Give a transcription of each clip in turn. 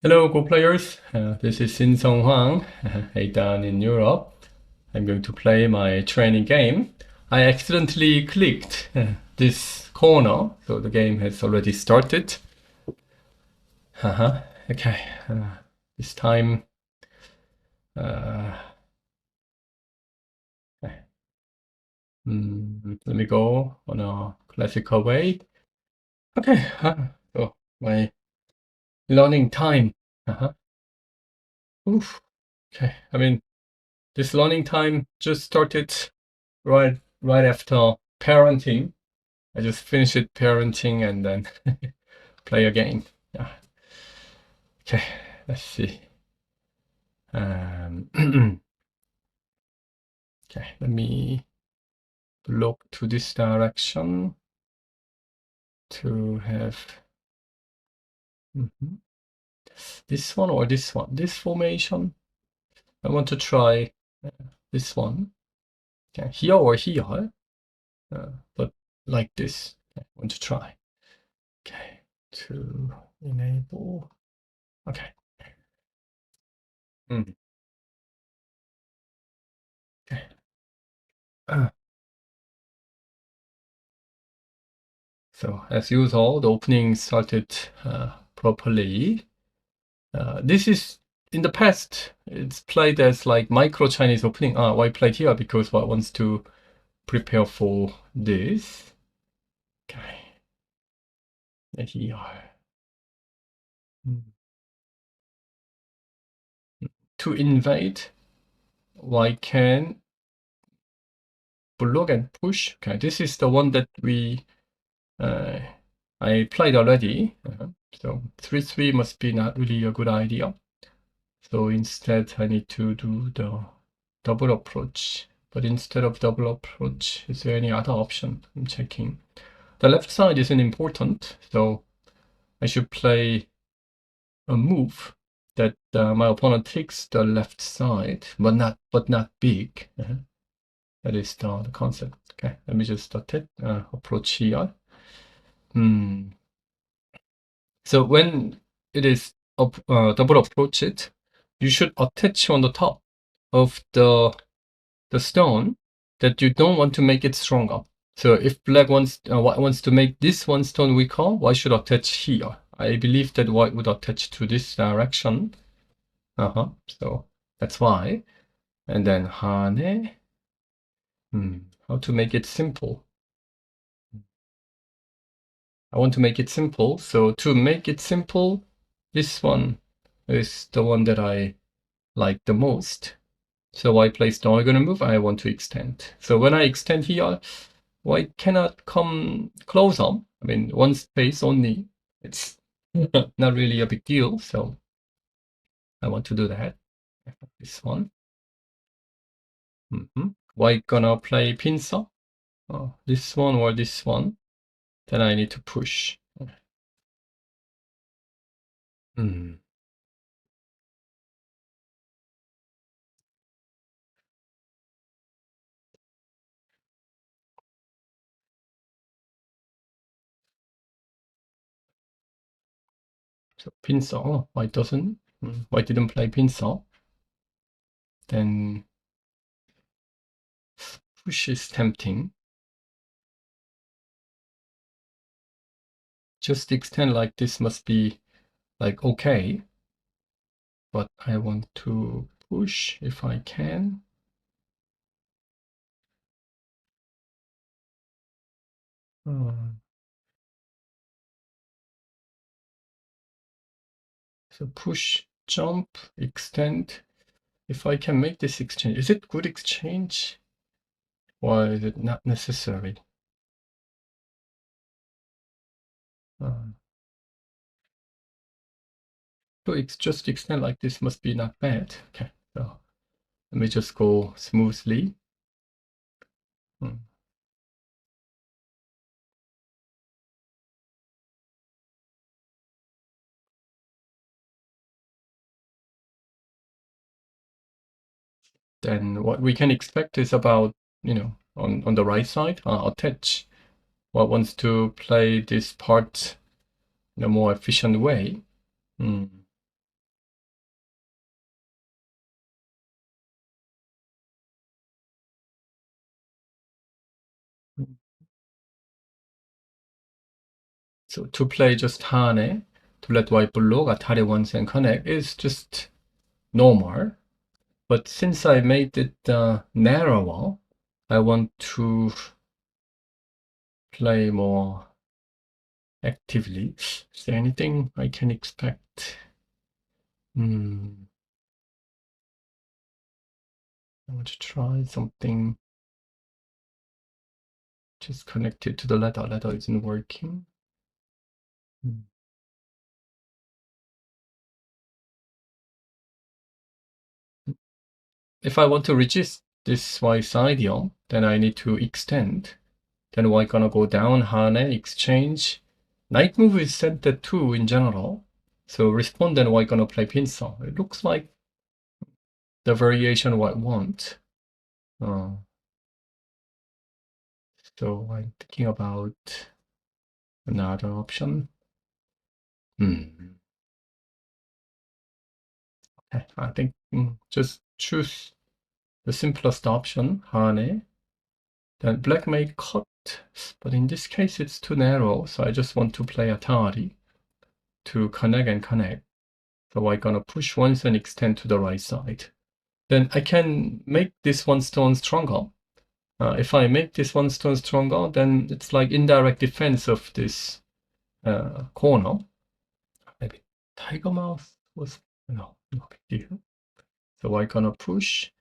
Hello, Go players. This is Shin Song Hwang, down in Europe. I'm going to play my training game. I accidentally clicked this corner, so the game has already started. Okay, this time, uh, okay. Let me go on a classical way. Okay, so my learning time. Uh-huh. Oof. Okay, I mean, this learning time just started right after parenting. I just finished it parenting and then play a game. Yeah. Okay, let's see. Okay, let me look to this direction to have this one or this one. This formation. I want to try this one. Okay, here or here, but like this. I want to try. Okay, to enable. Okay. Mm. Okay. So as usual, the opening started properly. This is in the past. It's played as like micro Chinese opening. Why played here? Because I wants to prepare for this. Okay. And here. To invade, why can block and push? Okay, this is the one that I played already. So 3-3 must be not really a good idea. So instead, I need to do the double approach. But instead of double approach, is there any other option? I'm checking. The left side isn't important, so I should play a move that my opponent takes the left side, but not big. That is the concept. Okay, let me just start it. Approach here. So when it is double approached, you should attach on the top of the stone that you don't want to make it stronger. So if black wants to make this one stone weaker, white should attach here. I believe that white would attach to this direction. So that's why. And then hane. How to make it simple? I want to make it simple. So to make it simple, this one is the one that I like the most. So white plays diagonal move. I want to extend. So when I extend here, white cannot come closer. I mean, one space only. It's not really a big deal. So I want to do that. This one. White gonna play pincer. This one or this one. Then I need to push. So pincer. White doesn't. White didn't play pincer. Then push is tempting. Just extend like this must be like okay. But I want to push if I can. So push, jump, extend. If I can make this exchange, is it good exchange? Or is it not necessary? So it's just extend like this must be not bad. Okay, so let me just go smoothly. Then what we can expect is about, on the right side, attach. What wants to play this part in a more efficient way. So to play just Hane, to let white block, Atari once and connect is just normal. But since I made it narrower, I want to play more actively. Is there anything I can expect? I want to try something just connected to the ladder. Ladder isn't working. If I want to resist this white's idiom, then I need to extend. Then white gonna go down, Hane, exchange. Knight move is set at 2 in general. So respond, then white gonna play pincer. It looks like the variation white want. So I'm thinking about another option. Okay, I think just choose the simplest option, Hane. Then black may cut, but in this case it's too narrow, so I just want to play Atari to connect and connect. So I'm gonna push once and extend to the right side. Then I can make this one stone stronger. If I make this one stone stronger, then it's like indirect defense of this corner. Maybe Tiger Mouse was, no big deal. So I'm gonna push.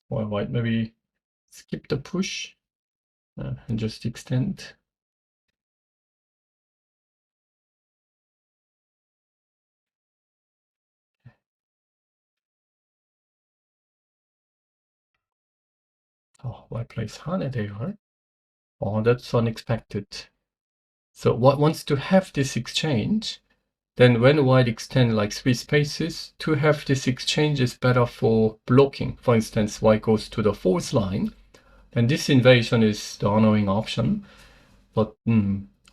Or I might maybe skip the push and just extend. Oh, why place Hane there? Oh, that's unexpected. So what wants to have this exchange? Then when white extend like 3 spaces, to have this exchange is better for blocking. For instance, white goes to the 4th line, and this invasion is the honoring option. But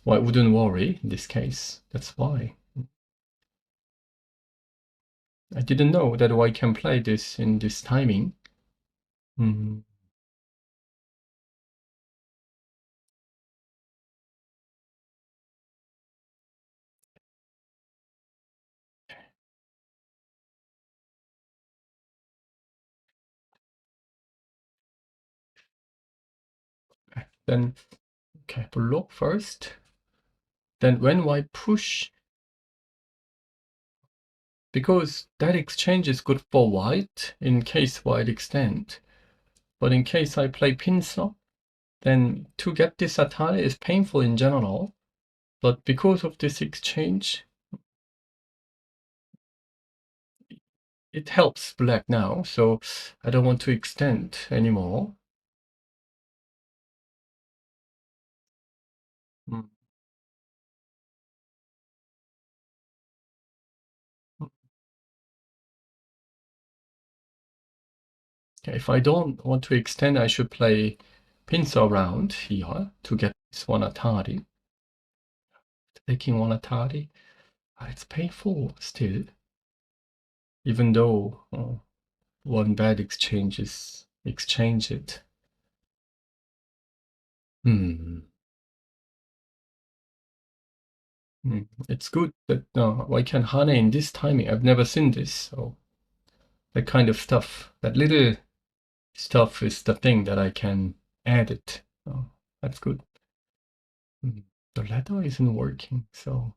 white wouldn't worry in this case. That's why. I didn't know that white can play this in this timing. Then, okay, block first. Then when white push, because that exchange is good for white in case white extend. But in case I play pincer, then to get this Atari is painful in general. But because of this exchange, it helps black now. So I don't want to extend anymore. Okay, if I don't want to extend, I should play pincer around here to get this one Atari. Taking one Atari, it's painful still, even though one bad exchange is exchange it. It's good that I can Hane in this timing. I've never seen this, so that kind of stuff, that little stuff is the thing that I can add it. That's good. The ladder isn't working, so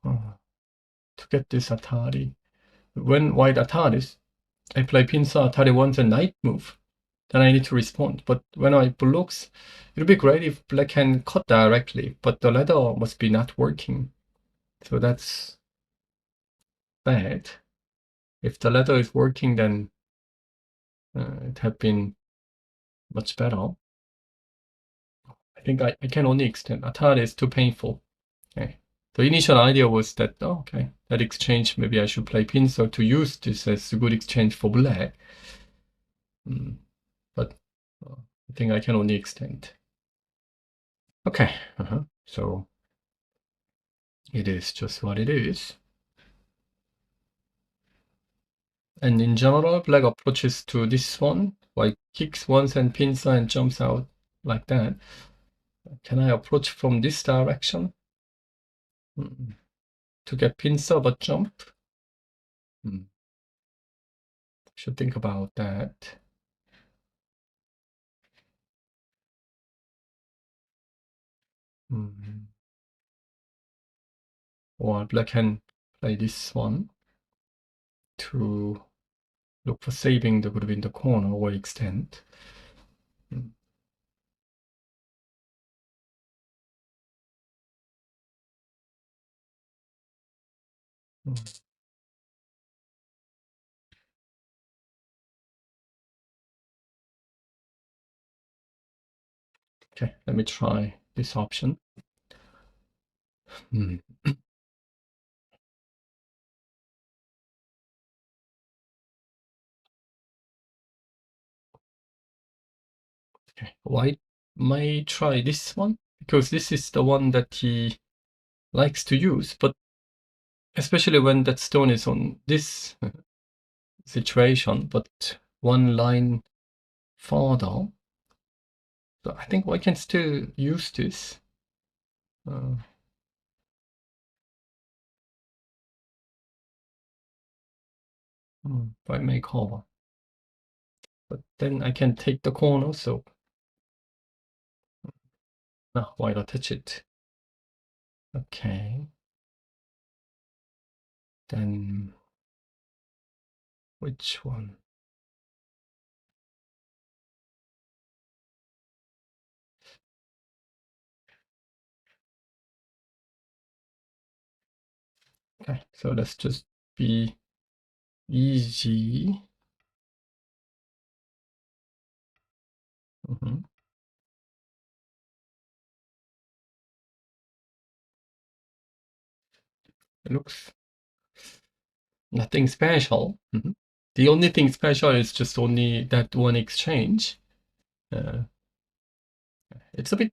to get this Atari. When white Ataris, I play pincer Atari once and knight move. Then I need to respond. But when I blocks, it would be great if black can cut directly, but the ladder must be not working. So that's bad. If the ladder is working, then it had been much better. I think I can only extend. Atari is too painful. Okay. The initial idea was that, okay, that exchange, maybe I should play pincer to use this as a good exchange for black. But I think I can only extend. Okay, so it is just what it is. And in general, black approaches to this one, white kicks once and pincer and jumps out like that. Can I approach from this direction? To get pincer but jump? Should think about that. Or black can play this one to look for saving the group in the corner or extend. Okay, let me try this option. Okay, white may try this one because this is the one that he likes to use, but especially when that stone is on this situation, but one line farther. So I think I can still use this. If I make cover. But then I can take the corner, so no, why not touch it? Okay. Then which one? Okay, so let's just be easy. It looks nothing special. The only thing special is just only that one exchange. It's a bit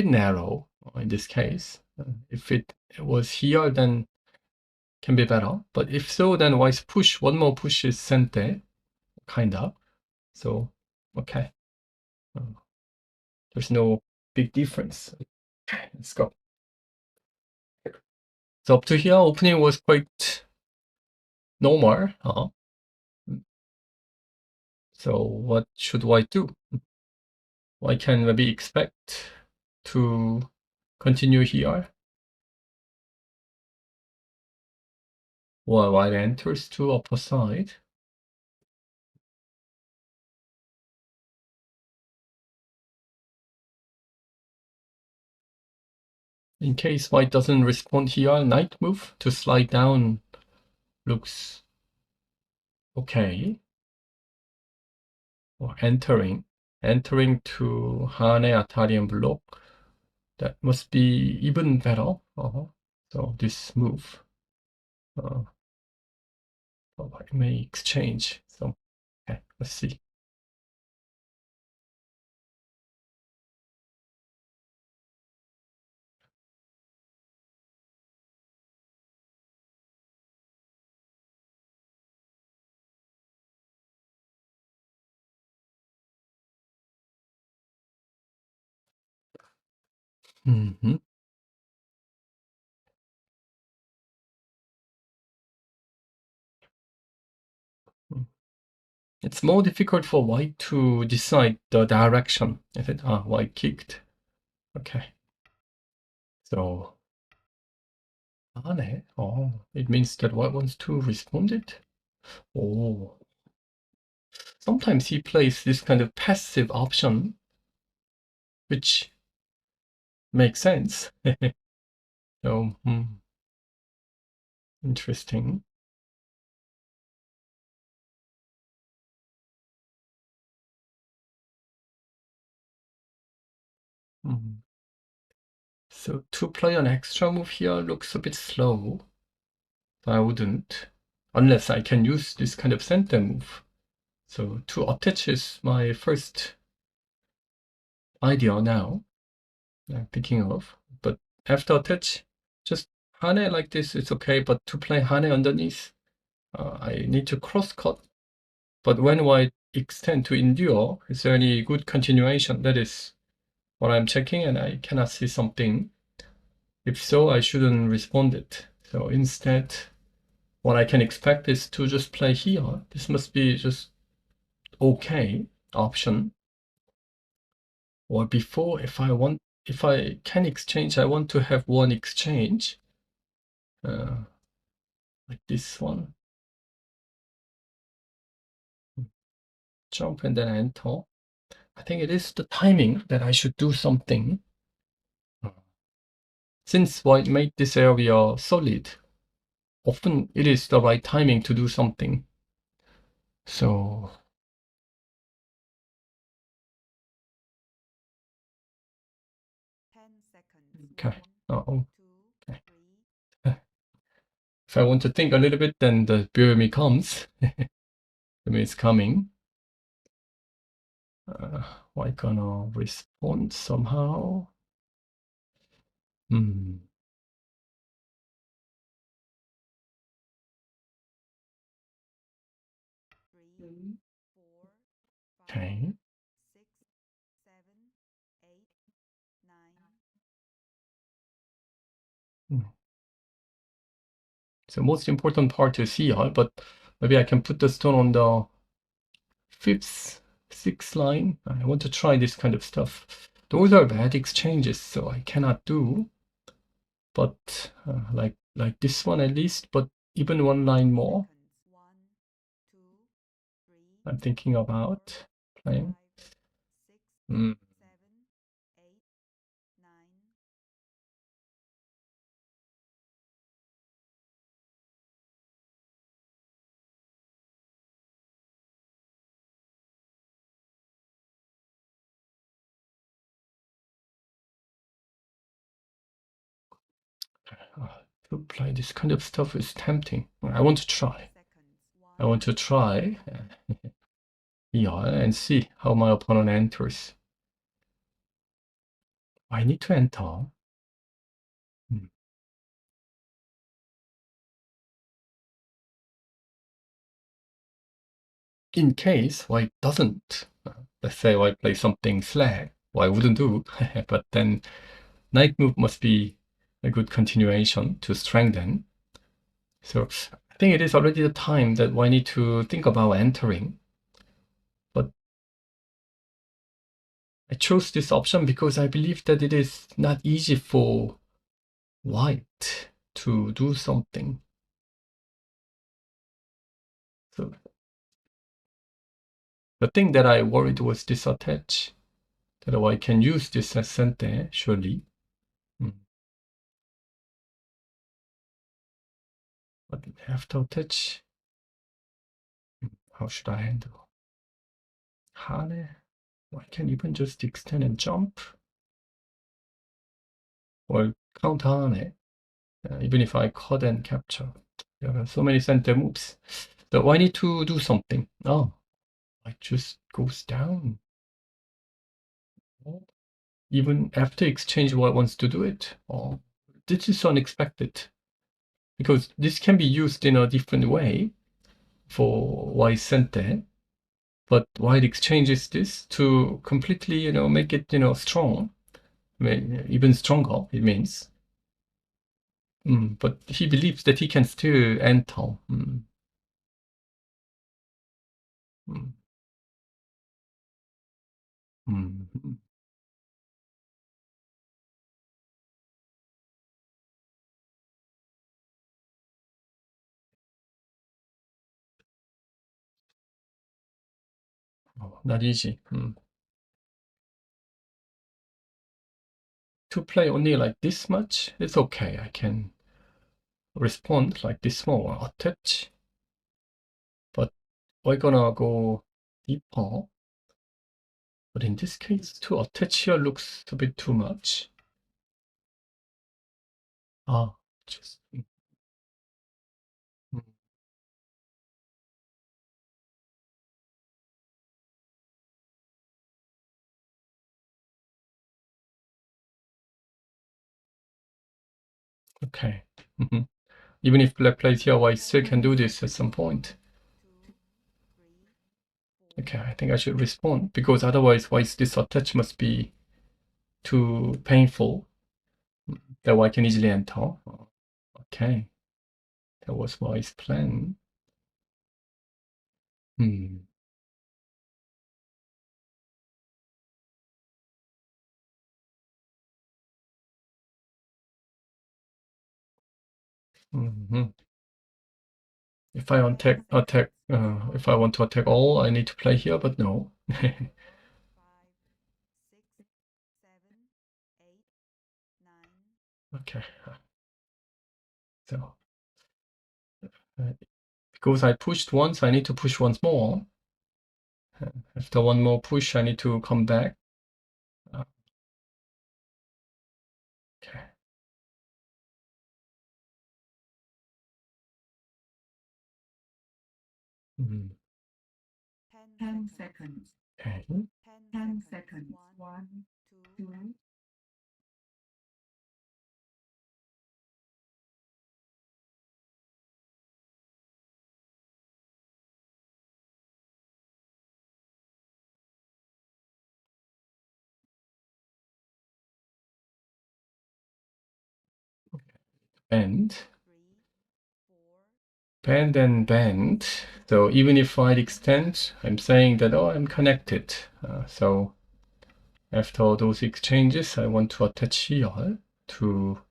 narrow in this case. If it was here, then can be better. But if so, then why push? One more push is sent there, kinda. So okay, there's no big difference. Let's go. So up to here, opening was quite normal. So what should white do? White can maybe expect to continue here. While white enters to upper side. In case white doesn't respond here, knight move to slide down looks okay. Or entering to Hane Atarian block. That must be even better. So this move. I may exchange. So okay, let's see. It's more difficult for white to decide the direction. Is it white kicked? Okay. So it means that white wants to respond it. Sometimes he plays this kind of passive option, which makes sense. So interesting. So to play an extra move here looks a bit slow. I wouldn't, unless I can use this kind of center move. So to attach is my first idea now. I'm thinking of, but after attach, just Hane like this is okay, but to play Hane underneath, I need to cross cut But when white extend to endure, is there any good continuation? That is what I'm checking, and I cannot see something. If so, I shouldn't respond it. So instead, what I can expect is to just play here. This must be just okay option. Or before, if I can exchange, I want to have one exchange, like this one. Jump and then enter. I think it is the timing that I should do something. Since white made this area solid, often it is the right timing to do something. So 10 seconds. okay. 1, Oh, 2, okay. 3. If I want to think a little bit, then the Burmi comes. Burmi is coming. Why gonna respond somehow? Hmm. 3, 4, 5, Okay. 6, 7, 8, 9. So most important part is here, but maybe I can put the stone on the fifth, sixth line. I want to try this kind of stuff. Those are bad exchanges, so I cannot do. But like this one at least, but even one line more. 1, 2, 3, I'm thinking 4, about playing. 5, 6, Mm. 7, 8, 9. To play this kind of stuff is tempting. I want to try. 10 seconds. I want to try yeah, and see how my opponent enters. I need to enter. Hmm. In case white doesn't, let's say white play something flag, well, I wouldn't do, but then knight move must be a good continuation to strengthen. So I think it is already the time that I need to think about entering. But I chose this option because I believe that it is not easy for white to do something. So the thing that I worried was this attach, that I can use this as center, surely. But after attach, how should I handle? Hane? I can even just extend and jump. Or count Hane, even if I cut and capture. There are so many center moves. So I need to do something. Oh, it just goes down. Even after exchange, what wants to do it? Oh, this is unexpected. Because this can be used in a different way for Y center. But white exchanges this to completely, make it, strong. Even stronger, it means. But he believes that he can still enter. Mm, mm. Oh, not easy. To play only like this much, it's okay. I can respond like this small attach. But we're gonna go deeper. But in this case, to attach here looks a bit too much. Ah, just mm, okay. Even if black plays here, I still can do this at some point. 2, 3. Okay, I think I should respond because otherwise, why is this attach must be too painful that I can easily enter. Okay, that was wise plan. Hmm. Mhm. If I if I want to attack all, I need to play here, but no. 4, 5, 6, 7, 8, 9. Okay, so uh, because I pushed once, I need to push once more. After one more push, I need to come back. Okay. Mhm. 10 seconds. Okay. 10 seconds. 1, 2, Bend, 3, 4, bend and bend. So even if I extend, I'm saying that, oh, I'm connected. So after those exchanges, I want to attach here to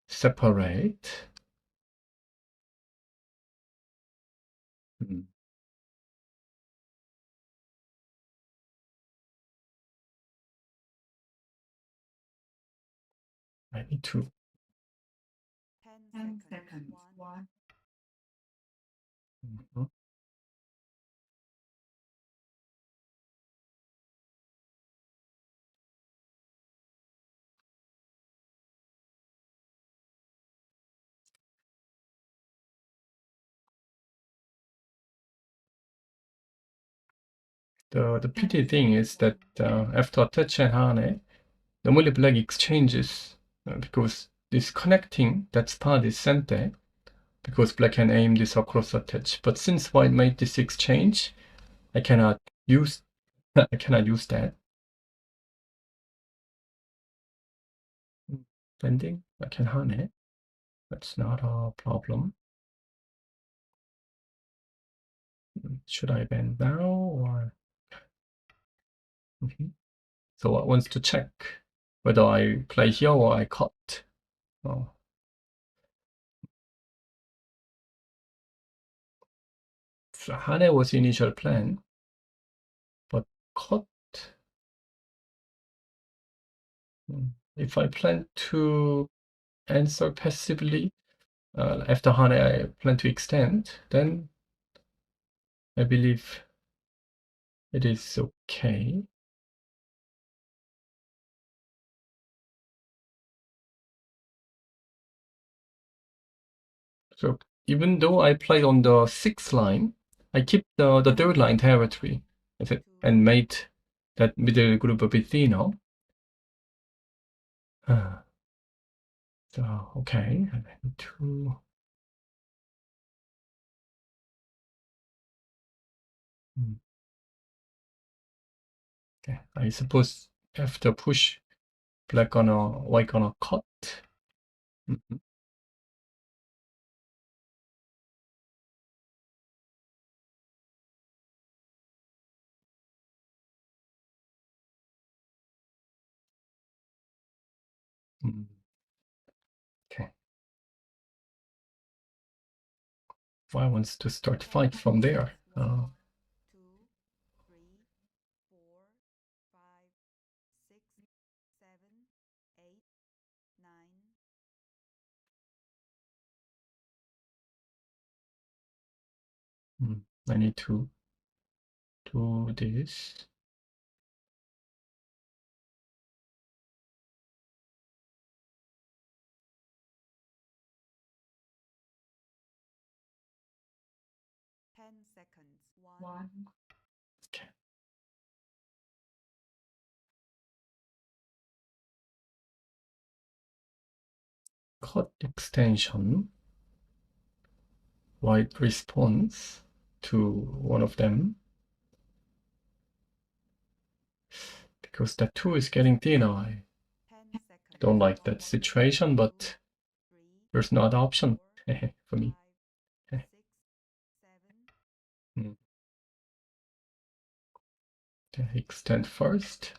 separate. Hmm. I need to 10 seconds. 1, mhm. The pity thing is that after attach and hane, normally black exchanges because this connecting that part is sent there because black can aim this across attach. But since white made this exchange, I cannot use I cannot use that. Bending, I can hane. That's not a problem. Should I bend now or? Mhm. So I wants to check whether I play here or I cut. Oh. So hane was initial plan, but cut. If I plan to answer passively after hane, I plan to extend, then I believe it is okay. So even though I played on the sixth line, I keep the third line territory and made that middle group a bit thinner. So okay, I need to. Okay, I suppose after push, black gonna white gonna cut. Mhm. Mm. Okay. Why wants to start fight from there? 2, 3, 4, 5, 6, 7, 8, 9. I need to do this. 10 seconds. 1, Okay. Cut extension. White response to one of them. because that 2 is getting thinner. I 10 seconds. don't like that situation, but 3, there's no other option 4, for me. 5, 6, 7. Extend first.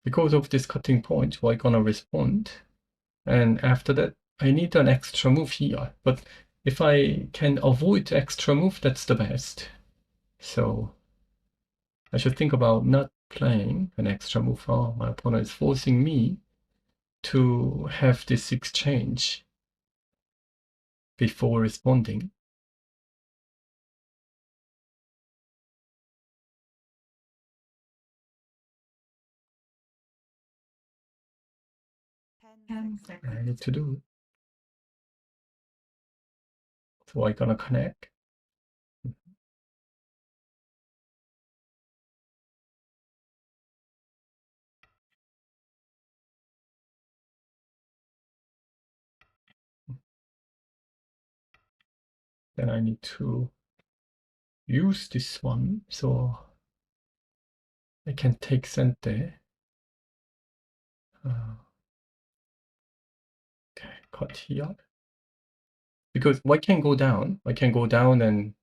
Because of this cutting point, we're gonna respond. And after that, I need an extra move here. But if I can avoid extra move, that's the best. So I should think about not playing an extra move. Oh, my opponent is forcing me to have this exchange before responding. I need to do it. So I'm gonna connect. Then I need to use this one so I can take center. Okay, cut here. Because I can go down. I can go down and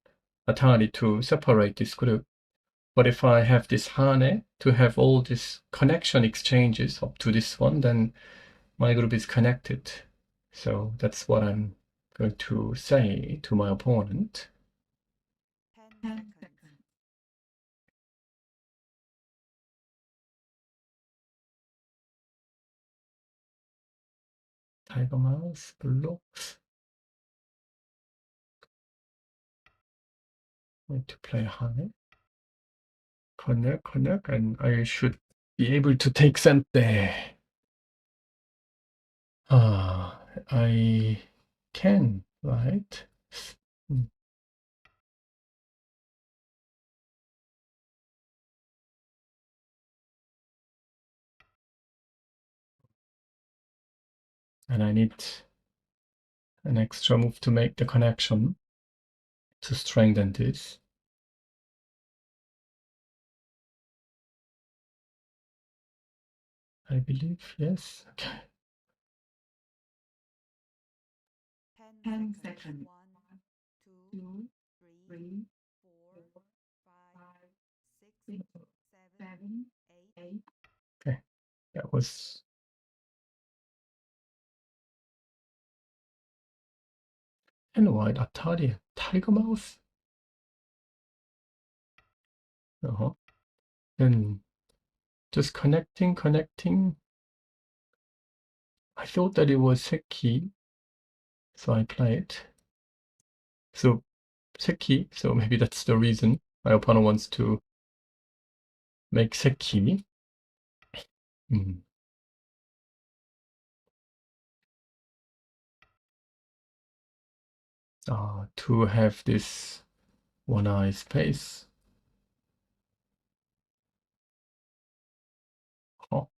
Atari to separate this group. But if I have this Hane to have all these connection exchanges up to this one, then my group is connected. So that's what I'm going to say to my opponent. 10 seconds. Tiger Mouse, blocks. Need to play Hane. Connect, and I should be able to take center. I can, right? And I need an extra move to make the connection to strengthen this. I believe, yes. Okay. 10 seconds. 1, 2, 3, 4, 5, 6, 7, 8. Okay, that was. And white Atari Tiger Mouse. Then just connecting. I thought that it was Seki, so I played. So Seki, so maybe that's the reason my opponent wants to make Seki. To have this one eye space. Oh.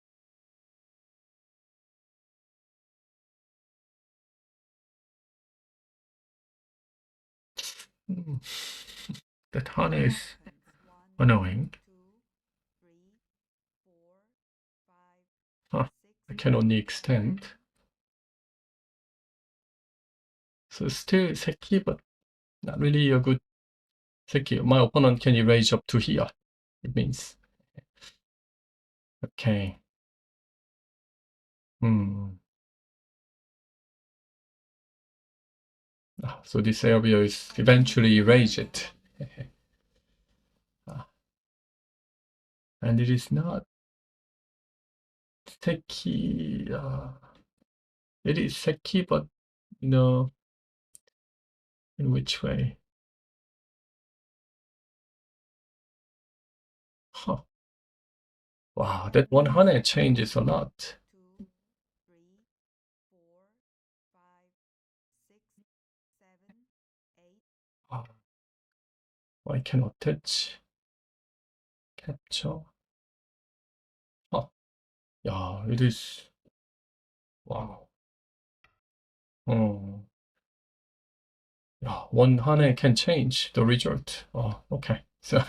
That Hane is annoying. Huh. I can only extend. So still Seki, but not really a good Seki. My opponent can erase up to here. It means. Okay. So this area is eventually erased. And it is not Seki. It is Seki, but in which way? Huh. Wow, that 100 changes a lot. 2, 3, 4, 5, 6, 7, 8. I cannot touch. Capture. Oh, yeah, it is. Wow. Yeah, 100 can change the result. Oh, okay. So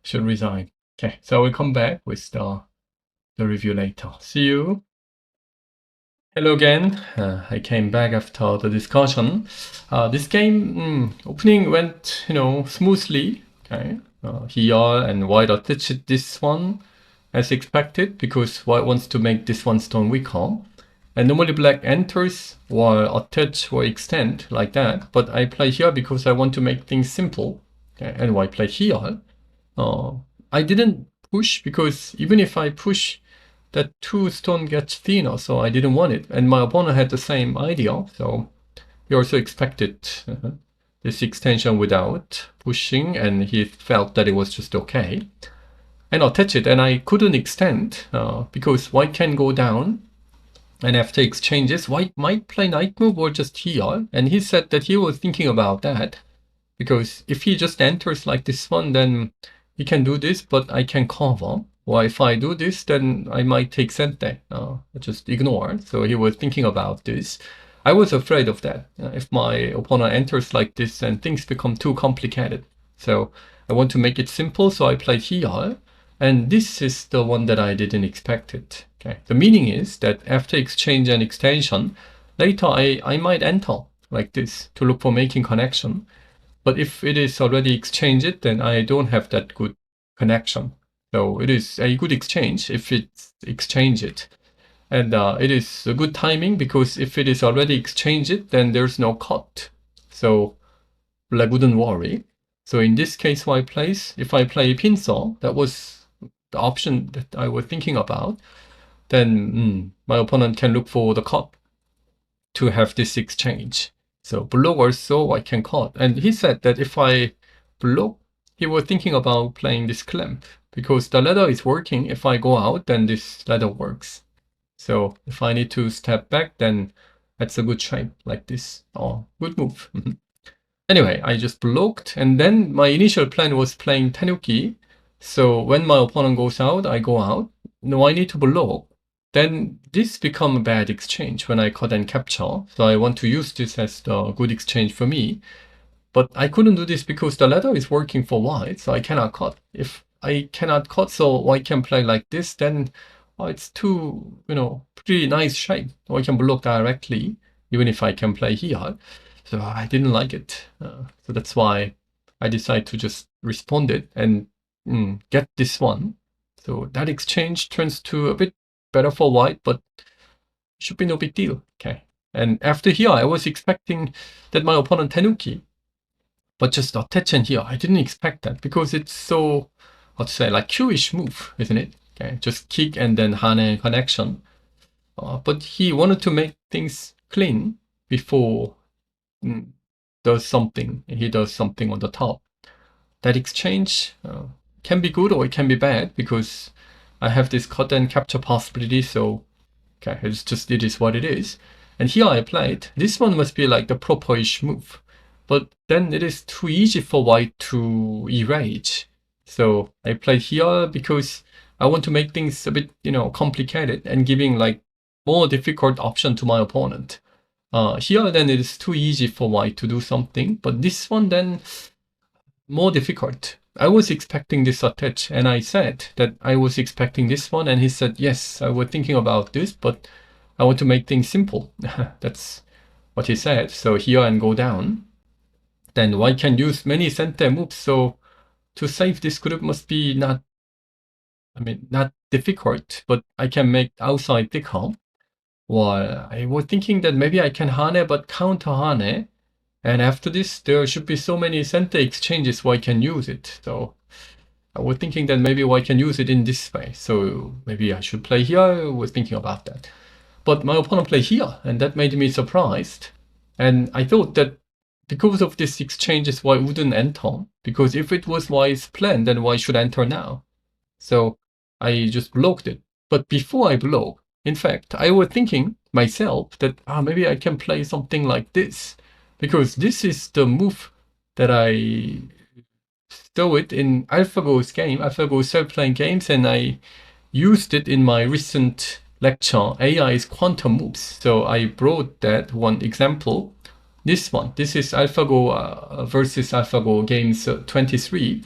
should resign. Okay, so we come back with the the review later. See you. Hello again. I came back after the discussion. This game opening went, smoothly. Okay, here and white attached this one as expected because white wants to make this one stone weaker. And normally black enters or attach or extend like that. But I play here because I want to make things simple. Okay? And white play here. I didn't push because even if I push, that 2 stone gets thinner, so I didn't want it. And my opponent had the same idea, so he also expected this extension without pushing, and he felt that it was just okay. And attach it, and I couldn't extend because white can go down, and after exchanges, white might play knight move or just here, and he said that he was thinking about that, because if he just enters like this one, then he can do this, but I can cover. Or if I do this, then I might take sente, just ignore. So he was thinking about this. I was afraid of that. If my opponent enters like this, then things become too complicated. So I want to make it simple, so I played here. And this is the one that I didn't expect it. Okay. The meaning is that after exchange and extension, later I might enter like this to look for making connection. But if it is already exchanged, then I don't have that good connection. So it is a good exchange if it's exchanged. And it is a good timing because if it is already exchanged, then there's no cut. So black wouldn't worry. So in this case, white plays, if I play pincer, that was the option that I was thinking about, then my opponent can look for the cut to have this exchange. So block also I can cut. And he said that if I block, he was thinking about playing this clamp because the ladder is working. If I go out, then this ladder works. So if I need to step back, then that's a good shape like this. Oh, good move. Anyway, I just blocked, and then my initial plan was playing tenuki. So when my opponent goes out, I go out. No, I need to block. Then this become a bad exchange when I cut and capture. So I want to use this as the good exchange for me. But I couldn't do this because the ladder is working for white, so I cannot cut. If I cannot cut, so white can play like this, then it's too, pretty nice shape. I can block directly, even if I can play here. So I didn't like it. So that's why I decided to just respond it and get this one. So that exchange turns to a bit better for white, but should be no big deal. Okay. And after here, I was expecting that my opponent tenuki, but just attention here, I didn't expect that because it's so, how to say, like Q-ish move, isn't it? Okay, just kick and then hane connection. But he wanted to make things clean before does something. He does something on the top. That exchange can be good or it can be bad because I have this cut and capture possibility. So okay, it is what it is. And here I played. This one must be like the proper-ish move. But then it is too easy for white to erase. So I played here because I want to make things a bit, complicated and giving like more difficult option to my opponent. Here then it is too easy for white to do something, but this one then more difficult. I was expecting this attach, and I said that I was expecting this one, and he said, yes, I was thinking about this, but I want to make things simple. That's what he said. So here and go down. Then white can use many center moves, so to save this group must be not difficult, but I can make outside thicker. Well, I was thinking that maybe I can hane, but counter hane. And after this, there should be so many center exchanges where I can use it. So I was thinking that maybe I can use it in this way. So maybe I should play here. I was thinking about that. But my opponent played here, and that made me surprised. And I thought that because of this exchanges, why wouldn't enter? Because if it was Y's plan, then why should enter now? So I just blocked it. But before I block, in fact, I was thinking myself that maybe I can play something like this. Because this is the move that I stole it in AlphaGo's game, AlphaGo self-playing games, and I used it in my recent lecture, AI's quantum moves. So I brought that one example. This one, this is AlphaGo versus AlphaGo games 23.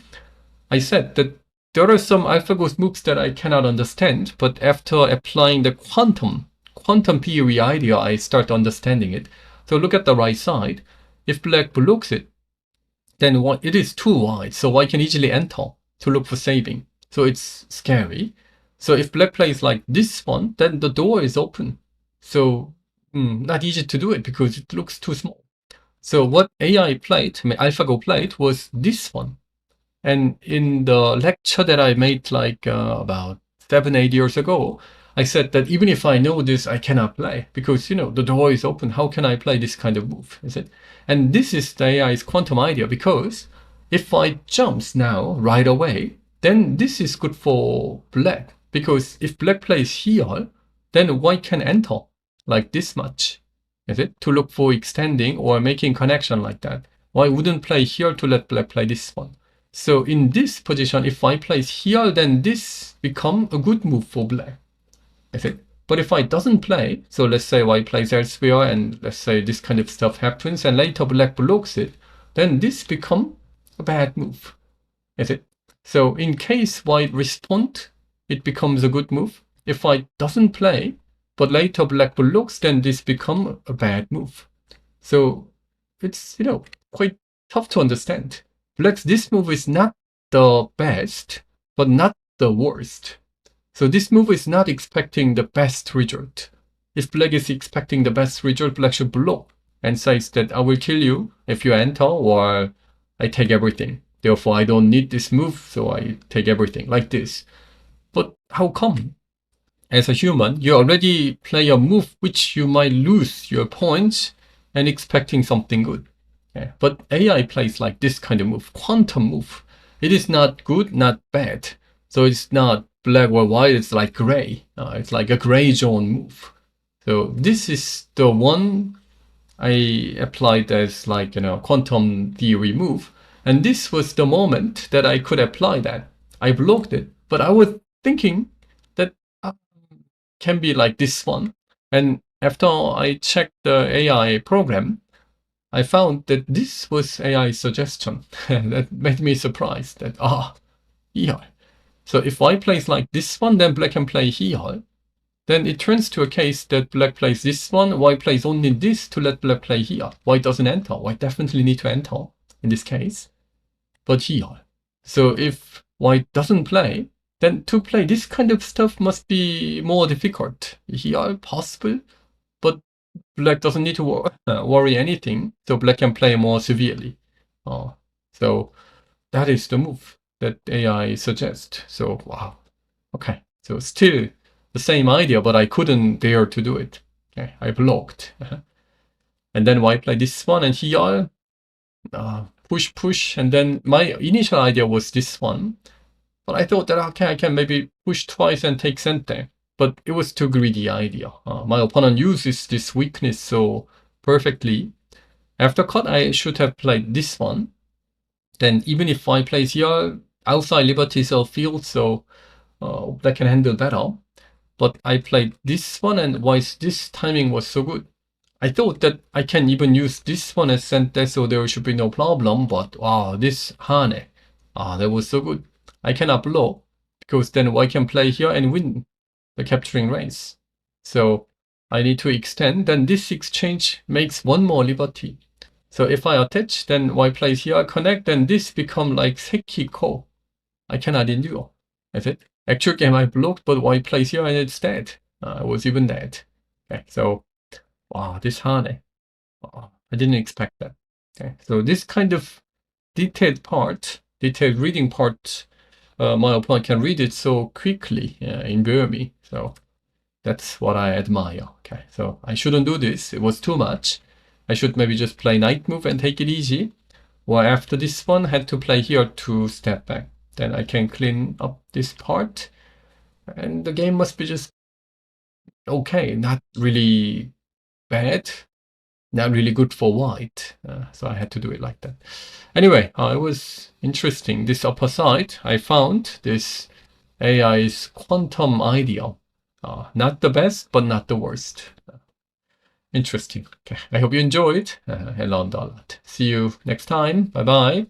I said that there are some AlphaGo moves that I cannot understand, but after applying the quantum theory idea, I start understanding it. So look at the right side. If black blocks it, then it is too wide, so white can easily enter to look for saving. So it's scary. So if black plays like this one, then the door is open. So not easy to do it because it looks too small. So what AI played, AlphaGo played, was this one. And in the lecture that I made like about 7-8 years ago, I said that even if I know this, I cannot play because, you know, the door is open. How can I play this kind of move? Is it? And this is the AI's quantum idea, because if white jumps now right away, then this is good for black, because if black plays here, then white can enter like this much, is it? To look for extending or making connection like that. White wouldn't play here to let black play this one. So in this position, if white plays here, then this become a good move for black. Is it? But if white doesn't play, so let's say white plays elsewhere, and let's say this kind of stuff happens, and later black blocks it, then this become a bad move. Is it? So in case white respond, it becomes a good move. If white doesn't play, but later black blocks, then this become a bad move. So it's, you know, quite tough to understand. Black's this move is not the best, but not the worst. So this move is not expecting the best result. If black is expecting the best result, black should block and says that I will kill you if you enter, or I take everything. Therefore, I don't need this move, so I take everything, like this. But how come? As a human, you already play a move which you might lose your points and expecting something good. Yeah. But AI plays like this kind of move, quantum move. It is not good, not bad. So it's not black or white, it's like gray. It's like a gray zone move. So this is the one I applied as like, you know, quantum theory move. And this was the moment that I could apply that. I blocked it, but I was thinking that can be like this one. And after I checked the AI program, I found that this was AI suggestion. That made me surprised that, here. So if white plays like this one, then black can play here. Then it turns to a case that black plays this one, white plays only this to let black play here. White doesn't enter. White definitely need to enter in this case, but here. So if white doesn't play, then to play this kind of stuff must be more difficult. Here, possible, but black doesn't need to worry anything, so black can play more severely. So that is the move that AI suggests. So wow, okay. So still the same idea, but I couldn't dare to do it. Okay, I blocked. And then white play this one, and here push, and then my initial idea was this one, but I thought that okay, I can maybe push twice and take center. But it was too greedy idea. My opponent uses this weakness so perfectly. After cut, I should have played this one. Then even if white plays here, outside liberty is a field, so black can handle better. But I played this one, and white's this timing was so good. I thought that I can even use this one as center, so there should be no problem. But wow, this Hane, that was so good. I cannot blow, because then white can play here and win the capturing race. So I need to extend, then this exchange makes one more liberty. So if I attach, then white plays here, connect, then this become like Seki Ko. I cannot endure. Is it? Actual game I blocked, but white plays here and it's dead. I was even dead. Okay, so wow, this Hane. I didn't expect that. Okay, so this kind of detailed reading part, my opponent can read it so quickly in Burmese. So that's what I admire. Okay, so I shouldn't do this. It was too much. I should maybe just play knight move and take it easy. Or after this one, had to play here to step back. Then I can clean up this part. And the game must be just okay, not really bad, not really good for white. So I had to do it like that. Anyway, it was interesting. This upper side, I found this AI's quantum idea. Not the best, but not the worst. Interesting. Okay, I hope you enjoyed and learned a lot. See you next time. Bye bye.